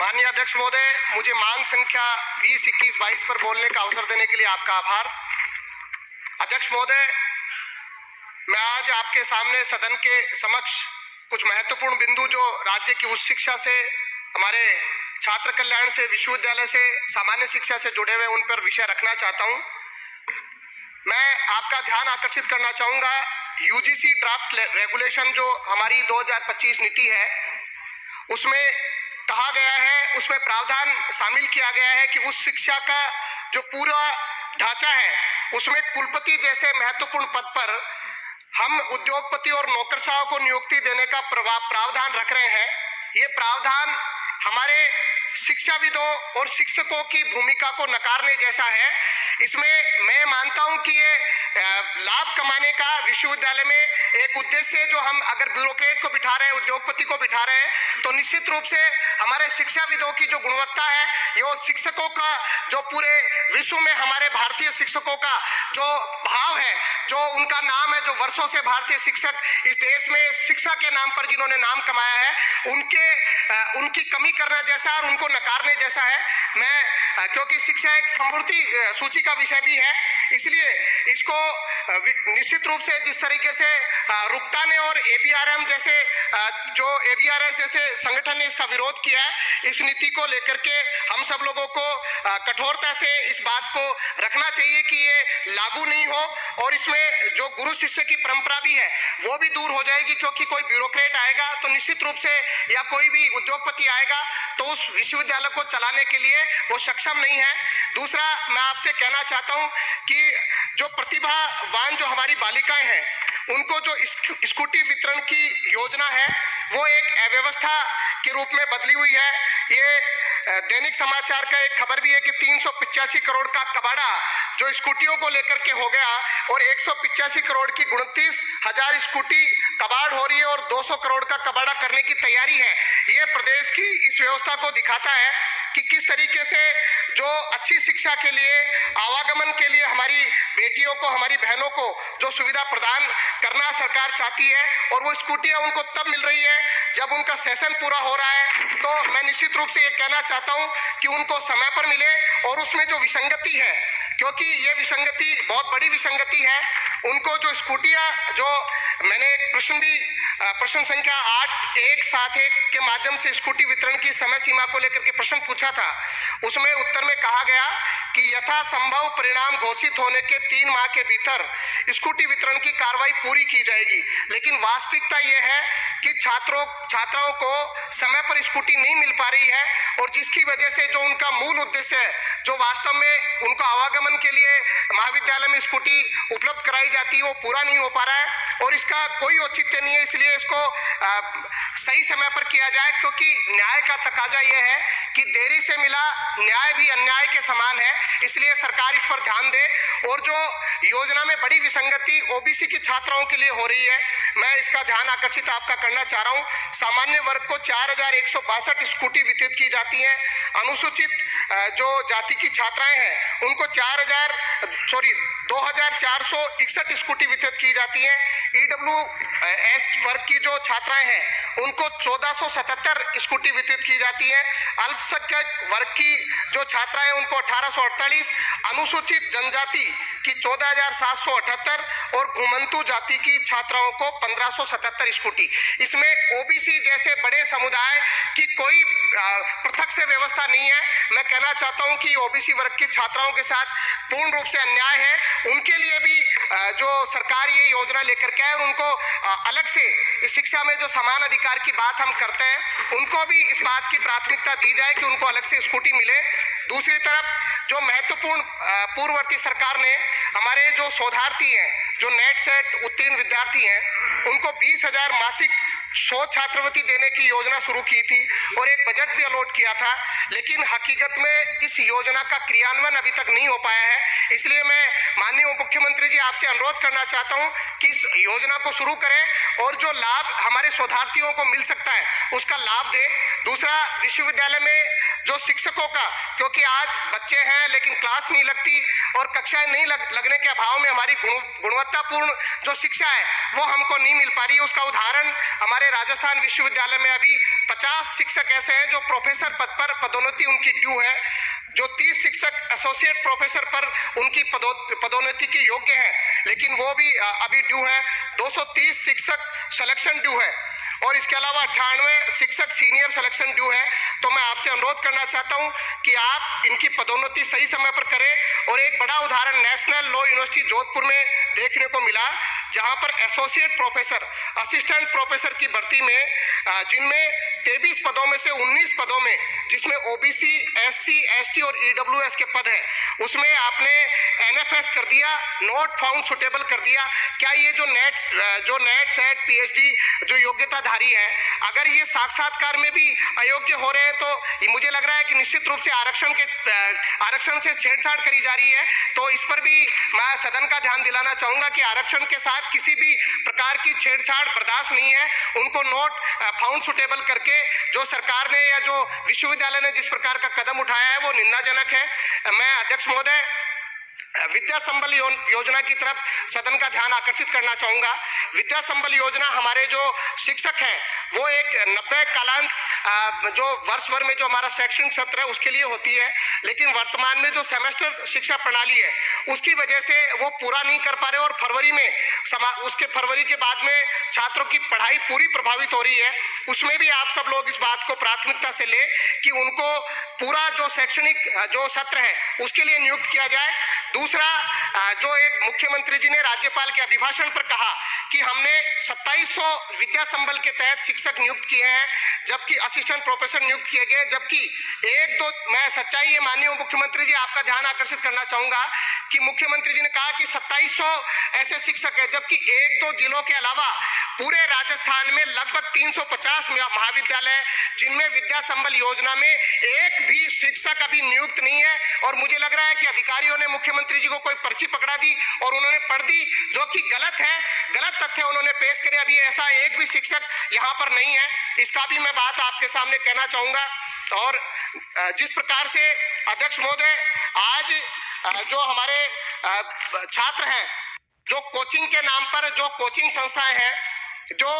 माननीय अध्यक्ष महोदय, मुझे मांग संख्या 20, 21, 22 पर बोलने का अवसर देने के लिए आपका आभार। अध्यक्ष महोदय, मैं आज आपके सामने सदन के समक्ष कुछ महत्वपूर्ण बिंदु जो राज्य की उच्च शिक्षा से, हमारे छात्र कल्याण से, विश्वविद्यालय से, सामान्य शिक्षा से जुड़े हुए उन पर विषय रखना चाहता हूं। मैं आपका ध्यान आकर्षित करना चाहूंगा, यूजीसी ड्राफ्ट रेगुलेशन जो हमारी 2025 नीति है, उसमें कहा गया है, उसमें प्रावधान शामिल किया गया है कि उस शिक्षा का जो पूरा ढांचा है उसमें कुलपति जैसे महत्वपूर्ण पद पर हम उद्योगपति और नौकरशाहों को नियुक्ति देने का प्रावधान रख रहे हैं। ये प्रावधान हमारे शिक्षाविदों और शिक्षकों की भूमिका को नकारने जैसा है। इसमें मैं मानता हूं कि ये लाभ कमाने का विश्वविद्यालय में एक उद्देश्य है। जो हम अगर ब्यूरोक्रेट को बिठा रहे हैं, उद्योगपति को बिठा रहे हैं, तो निश्चित रूप से हमारे शिक्षाविदों की जो गुणवत्ता है, ये शिक्षकों का जो पूरे विश्व में हमारे भारतीय शिक्षकों का जो भाव है, जो उनका नाम है, जो वर्षों से भारतीय शिक्षक इस देश में शिक्षा के नाम पर जिन्होंने नाम कमाया है, उनकी कमी करना जैसा और उनको नकारने जैसा है। मैं क्योंकि शिक्षा एक समृद्धि सूची का विषय भी है, इसलिए इसको निश्चित रूप से जिस तरीके से रुकटा ने और एबीआरएम जैसे जो एबीआरएस जैसे संगठन ने इसका विरोध किया है, इस नीति को लेकर के हम सब लोगों को कठोरता से इस बात को रखना चाहिए कि ये लागू नहीं हो और इसमें जो गुरु शिष्य की परंपरा भी है वो भी दूर हो जाएगी। क्योंकि कोई ब्यूरोक्रेट आएगा तो निश्चित रूप से, या कोई भी उद्योगपति आएगा तो उस विश्वविद्यालय को चलाने के लिए वो सक्षम नहीं है। दूसरा, मैं आपसे कहना चाहता हूं कि जो प्रतिभावान जो हमारी बालिकाएं हैं, उनको जो स्कूटी वितरण की योजना है वो एक अव्यवस्था के रूप में बदली हुई है। ये दैनिक समाचार का एक खबर भी है कि 385 करोड़ का कबाड़ा जो स्कूटियों को लेकर के हो गया और 185 करोड़ की 29,000 स्कूटी कबाड़ हो रही है और 200 करोड़ का कबाड़ा करने की तैयारी है। ये प्रदेश की इस व्यवस्था को दिखाता है कि किस तरीके से जो अच्छी शिक्षा के लिए, आवागमन के लिए हमारी बेटियों को, हमारी बहनों को जो सुविधा प्रदान करना सरकार चाहती है, और वो स्कूटियां उनको तब मिल रही है जब उनका सेशन पूरा हो रहा है। तो मैं निश्चित रूप से ये कहना चाहता हूं कि उनको समय पर मिले और उसमें जो विसंगति है, क्योंकि ये विसंगति बहुत बड़ी विसंगति है, उनको जो स्कूटियां, जो मैंने प्रश्न संख्या 8171 के माध्यम से स्कूटी वितरण की समय सीमा को लेकर के प्रश्न पूछा था, उसमें उत्तर में कहा गया कि यथासंभव परिणाम घोषित होने के 3 माह के भीतर स्कूटी वितरण की कार्रवाई पूरी की जाएगी। लेकिन वास्तविकता यह है कि छात्राओं को समय पर स्कूटी नहीं मिल पा रही है और जिसकी वजह से जो उनका मूल उद्देश्य है, जो वास्तव में उनको आवागमन के लिए महाविद्यालय में स्कूटी उपलब्ध कराई जाती है, वो पूरा नहीं हो पा रहा है और इसका कोई औचित्य नहीं है। इसलिए इसको सही समय पर किया जाए, क्योंकि न्याय का तकाजा यह है कि देरी से मिला न्याय भी अन्याय के समान है। इसलिए सरकार इस पर ध्यान दे। और जो योजना में बड़ी विसंगति ओबीसी की छात्राओं के लिए हो रही है, मैं इसका ध्यान आकर्षित आपका करना चाह रहा हूं। सामान्य वर्ग को 4162 स्कूटी वितरित की जाती है। अनुसूचित जो जाति की छात्राएं हैं उनको 2461 स्कूटी वितरित की जाती है। ईडब्ल्यूएस वर्ग की जो छात्राएं हैं उनको 1477 स्कूटी वितरित की जाती है। अल्पसंख्यक वर्ग की जो छात्राएं उनको 1848, अनुसूचित जनजाति की 14,778 और घुमंतु जाति की छात्राओं को 1577 स्कूटी। इसमें ओबीसी जैसे बड़े समुदाय की कोई पृथक से व्यवस्था नहीं है। मैं कहना चाहता हूं कि ओबीसी वर्ग की छात्राओं के साथ पूर्ण रूप से अन्याय है। उनके लिए भी जो सरकार ये योजना लेकर के है और उनको अलग से इस शिक्षा में जो समान अधिकार की बात हम करते हैं, उनको भी इस बात की प्राथमिकता दी जाए कि उनको अलग से स्कूटी मिले। दूसरी तरफ जो महत्वपूर्ण पूर्ववर्ती सरकार ने हमारे जो शोधार्थी हैं, जो नेट सेट उत्तीर्ण विद्यार्थी हैं, उनको 20,000 मासिक शोध छात्रवृत्ति देने की योजना शुरू की थी और एक बजट भी अलॉट किया था। लेकिन हकीकत में इस योजना का क्रियान्वयन अभी तक नहीं हो पाया है। इसलिए मैं माननीय उप मुख्यमंत्री जी आपसे अनुरोध करना चाहता हूं कि इस योजना को शुरू करें और जो लाभ हमारे शोधार्थियों को मिल सकता है उसका लाभ दें। दूसरा, विश्वविद्यालय में जो शिक्षकों का, क्योंकि आज बच्चे हैं लेकिन क्लास नहीं लगती और कक्षाएं नहीं लगने के अभाव में हमारी गुणवत्तापूर्ण जो शिक्षा है वो हमको नहीं मिल पा रही है। उसका उदाहरण हमारे राजस्थान विश्वविद्यालय में अभी 50 शिक्षक ऐसे हैं जो प्रोफेसर पद पर पदोन्नति उनकी ड्यू है, जो 30 शिक्षक एसोसिएट प्रोफेसर पर उनकी पदोन्नति के योग्य हैं, लेकिन वो भी अभी ड्यू है। 230 शिक्षक सिलेक्शन ड्यू है और इसके अलावा 98 शिक्षक सीनियर सिलेक्शन ड्यू है। तो मैं आपसे अनुरोध करना चाहता हूं कि आप इनकी पदोन्नति सही समय पर करें। और एक बड़ा उदाहरण नेशनल लॉ यूनिवर्सिटी जोधपुर में देखने को मिला, जहां पर एसोसिएट प्रोफेसर, असिस्टेंट प्रोफेसर की भर्ती में जिनमें 23 पदों में से 19 पदों में, जिसमें ओबीसी, एससी, एसटी और ईडब्ल्यूएस के पद है, उसमें आपने एनएफएस कर दिया, नॉट फाउंड सुटेबल कर दिया। क्या ये जो नेट सेट पीएचडी जो योग्यताधारी है, अगर ये साक्षात्कार में भी अयोग्य हो रहे हैं तो मुझे लग रहा है कि निश्चित रूप से आरक्षण से छेड़छाड़ करी जा रही है। तो इस पर भी मैं सदन का ध्यान दिलाना चाहूंगा कि आरक्षण के साथ किसी भी प्रकार की छेड़छाड़ बर्दाश्त नहीं है। उनको नॉट फाउंड सुटेबल करके जो सरकार ने या जो विश्वविद्यालय ने जिस प्रकार का कदम उठाया है वो निंदाजनक है। मैं अध्यक्ष महोदय विद्या संबल योजना की तरफ सदन का ध्यान आकर्षित करना चाहूंगा। विद्या संबल योजना हमारे जो शिक्षक हैं वो एक 90 कालांश जो वर्ष भर में जो हमारा शैक्षणिक सत्र है उसके लिए होती है, लेकिन वर्तमान में जो सेमेस्टर शिक्षा प्रणाली है उसकी वजह से वो पूरा नहीं कर पा रहे और फरवरी के बाद में छात्रों की पढ़ाई पूरी प्रभावित हो रही है। उसमें भी आप सब लोग इस बात को प्राथमिकता से ले कि उनको पूरा जो शैक्षणिक जो सत्र है उसके लिए नियुक्त किया जाए। दूसरा, जो एक मुख्यमंत्री जी ने राज्यपाल के अभिभाषण पर कहा कि हमने 2700 विद्या संबल के तहत शिक्षक नियुक्त किए हैं, जबकि असिस्टेंट प्रोफेसर नियुक्त किए गए, जबकि मैं सच्चाई ये माननीय मुख्यमंत्री जी आपका ध्यान आकर्षित करना चाहूंगा कि मुख्यमंत्री जी ने कहा कि 2700 ऐसे शिक्षक है, जबकि 1-2 जिलों के अलावा पूरे राजस्थान में लगभग 350 महाविद्यालय जिनमें विद्या संबल योजना में एक भी शिक्षक अभी नियुक्त नहीं है। और मुझे लग रहा है कि अधिकारियों ने मुख्यमंत्री जी को कोई पर्ची पकड़ा दी और उन्होंने पढ़ दी, जो कि गलत है, गलत तथ्य उन्होंने पेश करे। अभी ऐसा एक भी शिक्षक यहाँ पर नहीं है, इसका भी मैं बात आपके सामने कहना चाहूंगा। और जिस प्रकार से अध्यक्ष महोदय आज जो हमारे छात्र हैं, जो कोचिंग के नाम पर जो कोचिंग संस्थाएं हैं, जो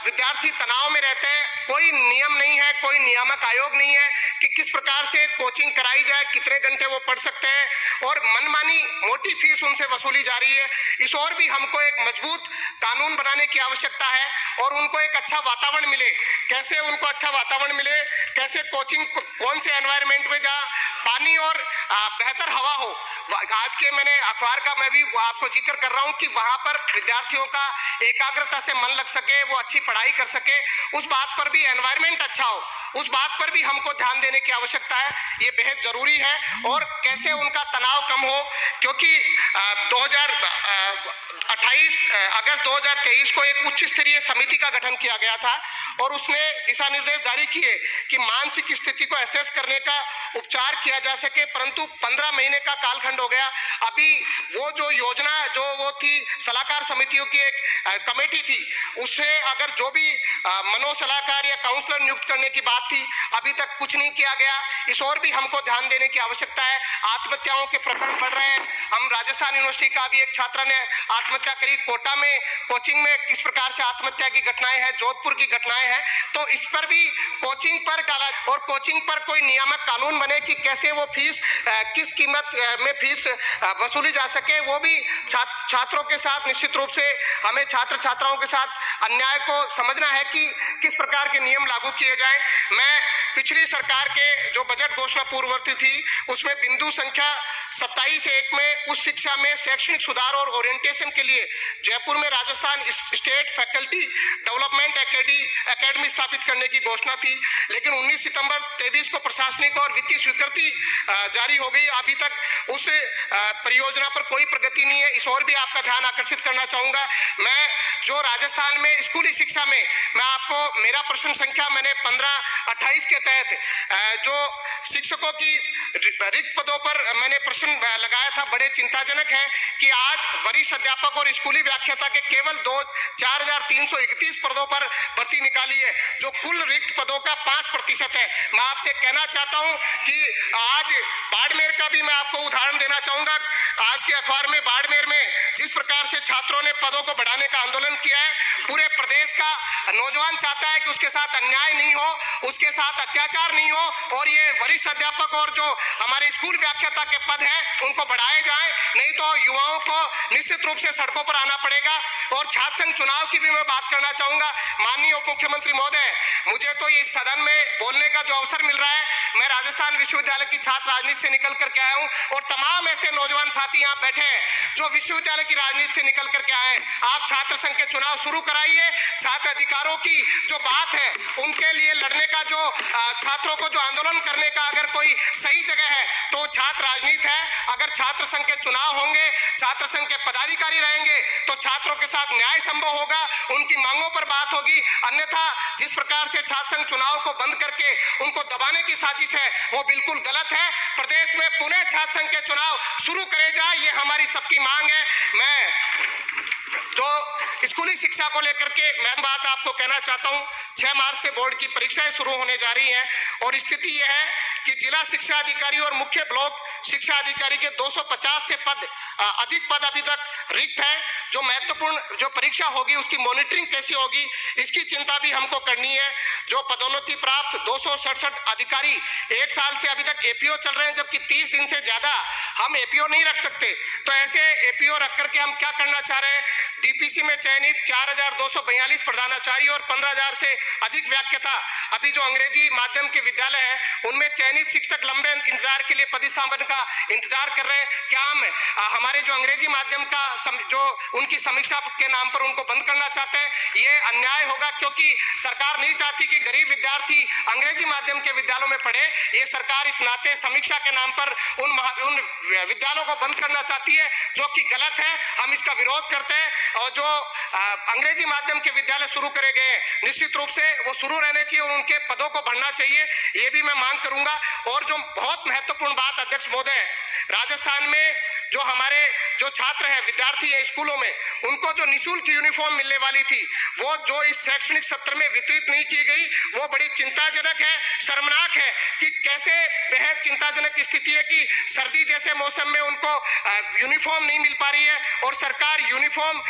विद्यार्थी तनाव में रहते हैं, कोई नियम नहीं है, कोई नियामक आयोग नहीं है कि किस प्रकार से कोचिंग कराई जाए, कितने घंटे वो पढ़ सकते हैं और मनमानी मोटी फीस उनसे वसूली जा रही है। इस ओर भी हमको एक मजबूत कानून बनाने की आवश्यकता है और उनको एक अच्छा वातावरण मिले। कैसे उनको अच्छा वातावरण मिले, कैसे कोचिंग कौन से एनवायरनमेंट में जहाँ पानी और बेहतर हवा हो। आज के मैंने अखबार का मैं भी आपको जिक्र कर रहा हूं कि वहां पर विद्यार्थियों का एकाग्रता से मन लग सके, वो अच्छी पढ़ाई कर सके, उस बात पर भी एनवायरनमेंट अच्छा हो, उस बात पर भी हमको ध्यान देने की आवश्यकता है। ये बेहद जरूरी है। और कैसे उनका तनाव कम हो, क्योंकि 28 अगस्त 2023 को एक उच्च स्तरीय समिति का गठन किया गया था और उसने दिशा निर्देश जारी किए कि मानसिक स्थिति को एसेस करने का उपचार किया जा सके, परंतु 15 महीने का कालखंड हो गया। अभी वो जो योजना जो वो थी सलाहकार समितियों की एक कमेटी थी, उससे अगर जो भी मनोसलाहकार या काउंसलर नियुक्त करने की बात थी, अभी तक कुछ नहीं किया गया। इस ओर भी हमको ध्यान देने की आवश्यकता है। आत्महत्याओं के प्रकरण बढ़ रहे हैं। हम राजस्थान यूनिवर्सिटी का भी एक छात्र ने आत्महत्या करी, कोटा में कोचिंग में किस प्रकार से आत्महत्या की घटनाएं हैं, जोधपुर की घटनाएं हैं। तो इस पर भी कोचिंग पर और कोचिंग पर कोई नियामक कानून बने कि कैसे वो फीस किस कीमत में फीस वसूली जा सके। वो भी छात्रों के साथ निश्चित रूप से हमें छात्र छात्राओं के साथ अन्याय को समझना है कि किस प्रकार के नियम लागू किए जाएं। मैं पिछली सरकार के जो बजट घोषणा पूर्ववर्ती थी उसमें बिंदु संख्या 27(1) में उस शिक्षा में शैक्षणिक सुधार और ओरिएंटेशन के लिए जयपुर में Rajasthan state faculty development academy स्थापित करने की घोषणा थी, लेकिन 19 सितंबर 23 को प्रशासनिक और वित्तीय स्वीकृति जारी हो गई। अभी तक उस परियोजना पर कोई प्रगति नहीं है। इस ओर भी आपका ध्यान आकर्षित करना चाहूंगा। मैं जो राजस्थान में स्कूली शिक्षा में मैं आपको मेरा प्रश्न संख्या मैंने 1528 के तहत जो शिक्षकों की रिक्त पदों पर मैंने प्रश्न लगाया था, बड़े चिंताजनक है कि आज वरिष्ठ अध्यापक और स्कूली व्याख्याता के केवल 4,331 पदों पर भर्ती निकाली है, जो कुल रिक्त पदों का 5% है। मैं आपसे कहना चाहता हूं कि आज बाड़मेर का भी मैं आपको उदाहरण देना चाहूंगा। आज के अखबार में बाड़मेर में जिस प्रकार से छात्रों ने पदों को बढ़ाने का आंदोलन किया है, पूरे प्रदेश का नौजवान चाहता है कि उसके साथ अन्याय नहीं हो, उसके साथ अत्याचार नहीं हो, और ये वरिष्ठ अध्यापक और जो हमारे स्कूल व्याख्याता के पद हैं उनको बढ़ाए जाएं, नहीं तो युवाओं को निश्चित रूप से सड़कों पर आना पड़ेगा। और छात्र संघ चुनाव की भी मैं बात करना चाहूंगा। माननीय उप मुख्यमंत्री महोदय, मुझे तो इस सदन में बोलने का जो अवसर मिल रहा है, मैं राजस्थान विश्वविद्यालय की छात्र राजनीति से निकल करके आया हूं, और तमाम ऐसे नौजवान साथी यहाँ बैठे हैं जो विश्वविद्यालय की राजनीति से निकल करके आए हैं। आप छात्र संघ के चुनाव शुरू कराइए। छात्र अधिकारों की जो बात है, उनके लिए लड़ने का, जो छात्रों को जो आंदोलन करने का अगर कोई सही जगह है तो छात्र राजनीति है। अगर छात्र संघ के चुनाव होंगे, छात्र संघ के पदाधिकारी रहेंगे, तो छात्रों के साथ न्याय संभव होगा, उनकी मांगों पर बात होगी। अन्यथा जिस प्रकार से छात्र संघ चुनाव को बंद करके उनको दबाने की साजिश है, वो बिल्कुल गलत है। प्रदेश में पुनः छात्र संघ के चुनाव शुरू करे जाए, ये हमारी सबकी मांग है। मैं जो स्कूली शिक्षा को लेकर के मैं बात आपको कहना चाहता हूं, 6 मार्च से बोर्ड की परीक्षाएं शुरू होने जा रही हैं, और स्थिति यह है कि जिला शिक्षा अधिकारी और मुख्य ब्लॉक शिक्षा अधिकारी के 250 से अधिक पद अभी तक रिक्त है। जो महत्वपूर्ण जो परीक्षा होगी उसकी मॉनिटरिंग कैसी होगी, इसकी चिंता भी हमको करनी है। जो पदोन्नति प्राप्त 267 अधिकारी 1 साल से अभी तक एपीओ चल रहे हैं, जबकि 30 दिन से ज्यादा हम एपीओ नहीं रख सकते। तो ऐसे एपीओ रख करके हम क्या करना चाह रहे हैं? डीपीसी में चयनित 4,242 प्रधानाचार्य और 15,000 से अधिक व्याख्याता अभी जो अंग्रेजी माध्यम के विद्यालय है उनमें चयनित शिक्षक लंबे इंतजार के लिए पदस्थापन का इंतजार कर रहे हैं। क्या हम हमारे जो अंग्रेजी माध्यम का जो उनकी समीक्षा के नाम पर उनको बंद करना चाहते हैं? ये अन्याय होगा, क्योंकि सरकार नहीं चाहती कि गरीब विद्यार्थी अंग्रेजी माध्यम के विद्यालयों में पढ़े। ये सरकार इस नाते समीक्षा के नाम पर उन विद्यालयों को बंद करना चाहती है, जो कि गलत है। हम इसका विरोध करते हैं, और जो अंग्रेजी माध्यम के विद्यालय शुरू करे गए निश्चित रूप से वो शुरू रहने चाहिए और उनके पदों को बढ़ना चाहिए, ये भी मैं मांग करूंगा। और जो बहुत महत्वपूर्ण बात अध्यक्ष महोदय, राजस्थान में जो हमारे जो छात्र हैं, विद्यार्थी है स्कूलों में, उनको जो निःशुल्क यूनिफॉर्म मिलने वाली थी, वो जो इस शैक्षणिक सत्र में वितरित नहीं की गई, वो बड़ी चिंताजनक है, शर्मनाक है कि कैसे बेहद चिंताजनक स्थिति है कि सर्दी जैसे मौसम में उनको यूनिफॉर्म नहीं मिल पा रही है, और सरकार यूनिफॉर्म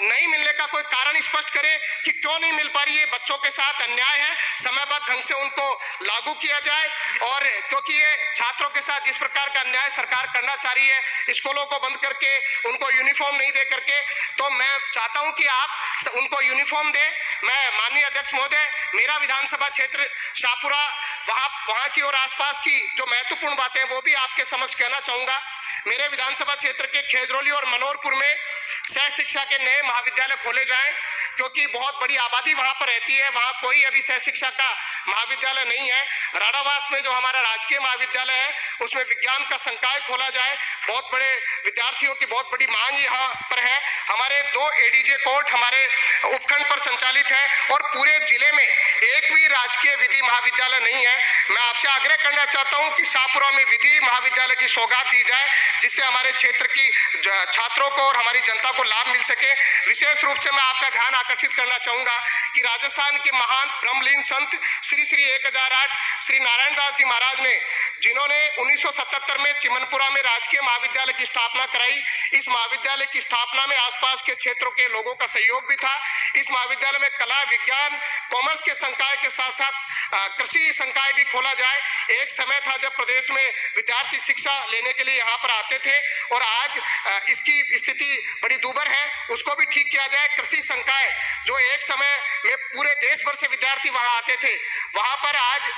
नहीं मिलने का कोई कारण स्पष्ट करे कि क्यों नहीं मिल पा रही है। बच्चों के साथ अन्याय है, समयबद्ध ढंग से उनको लागू किया जाए। और क्योंकि ये छात्रों के साथ जिस प्रकार का अन्याय सरकार करना चाह रही है, स्कूलों को बंद करके उनको यूनिफॉर्म नहीं दे करके, तो मैं चाहता हूं कि आप उनको यूनिफॉर्म दे। मैं माननीय अध्यक्ष महोदय, मेरा विधानसभा क्षेत्र शाहपुरा, वहां की और आसपास की जो महत्वपूर्ण बातें वो भी आपके समक्ष कहना चाहूंगा। मेरे विधानसभा क्षेत्र के खेजरौली और मनोरपुर में सह शिक्षा के नए महाविद्यालय खोले जाएं, क्योंकि बहुत बड़ी आबादी वहां पर रहती है, वहां कोई अभी सह शिक्षा का महाविद्यालय नहीं है। राणावास में जो हमारा राजकीय महाविद्यालय है उसमें विज्ञान का संकाय खोला जाए। बहुत बड़े विद्यार्थियों की बहुत बड़ी मांग यहाँ पर है। हमारे 2 एडीजे कोर्ट हमारे उपखंड पर संचालित है, और पूरे जिले में एक भी राजकीय विधि महाविद्यालय नहीं है। मैं आपसे आग्रह करना चाहता हूं कि शाहपुरा में विधि महाविद्यालय की सौगात दी जाए, जिससे हमारे क्षेत्र की छात्रों को और हमारी जनता को लाभ मिल सके। विशेष रूप से मैं आपका ध्यान आकर्षित करना चाहूंगा कि राजस्थान के महान ब्रह्मलीन संत श्री 1008 श्री नारायण दास जी महाराज ने, जिन्होंने 1977 में चिमनपुरा में राजकीय महाविद्यालय की स्थापना कराई, इस महाविद्यालय की स्थापना में आसपास के क्षेत्रों के लोगों का सहयोग भी था। इस महाविद्यालय में कला, विज्ञान, कॉमर्स के संकाय के साथ साथ कृषि संकाय भी खोला जाए। एक समय था जब प्रदेश में विद्यार्थी शिक्षा लेने के लिए यहाँ पर आते थे, और आज इसकी स्थिति बड़ी दूभर है, उसको भी ठीक किया जाए। कृषि संकाय जो एक समय में पूरे देश भर से विद्यार्थी वहां आते थे, वहां पर आज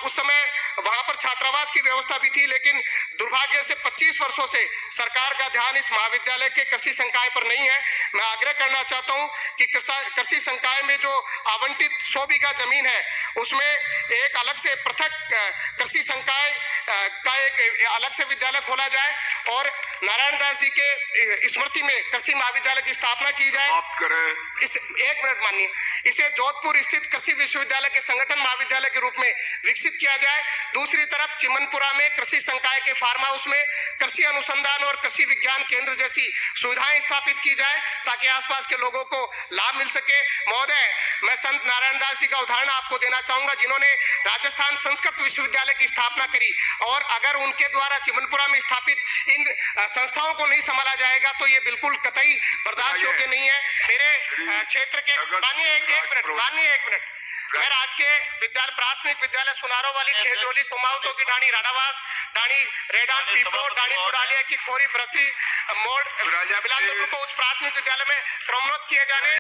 उस समय वहां पर छात्रावास की व्यवस्था भी थी, लेकिन दुर्भाग्य से 25 वर्षों से सरकार का ध्यान इस महाविद्यालय के कृषि संकाय पर नहीं है। मैं आग्रह करना चाहता हूं कि कृषि संकाय में जो आवंटित 100 बीघा जमीन है, उसमें एक अलग से पृथक कृषि संकाय का एक अलग से विद्यालय खोला जाए और नारायण दास जी के स्मृति में कृषि महाविद्यालय की स्थापना की जाए। इस एक मिनट मानिए, इसे जोधपुर स्थित कृषि विश्वविद्यालय के संगठन महाविद्यालय के रूप में विकसित किया जाए। दूसरी तरफ चिमनपुरा में कृषि संकाय के फार्म हाउस में कृषि अनुसंधान और कृषि विज्ञान केंद्र जैसी सुविधाएं स्थापित की जाए ताकि आसपास के लोगों को लाभ मिल सके। महोदय, मैं संत नारायण दास जी का उदाहरण आपको देना चाहूंगा, जिन्होंने राजस्थान संस्कृत विश्वविद्यालय की स्थापना करी, और अगर उनके द्वारा चिमनपुरा में स्थापित इन संस्थाओं को नहीं संभाला जाएगा तो ये बिल्कुल कतई बर्दाश्त योग्य नहीं है। मेरे क्षेत्र के मानिए एक मिनट मैं राजकीय विद्यालय प्राथमिक विद्यालय सुनारो वाली खेजरोली कुमाऊं की ढाणी राडावास ढाणी रेडान पीपलो ढाणी पुरालिया की खोरी ब्रथी मोड़ बिलासपुर को उच्च प्राथमिक विद्यालय में क्रमोन्नत किए जाने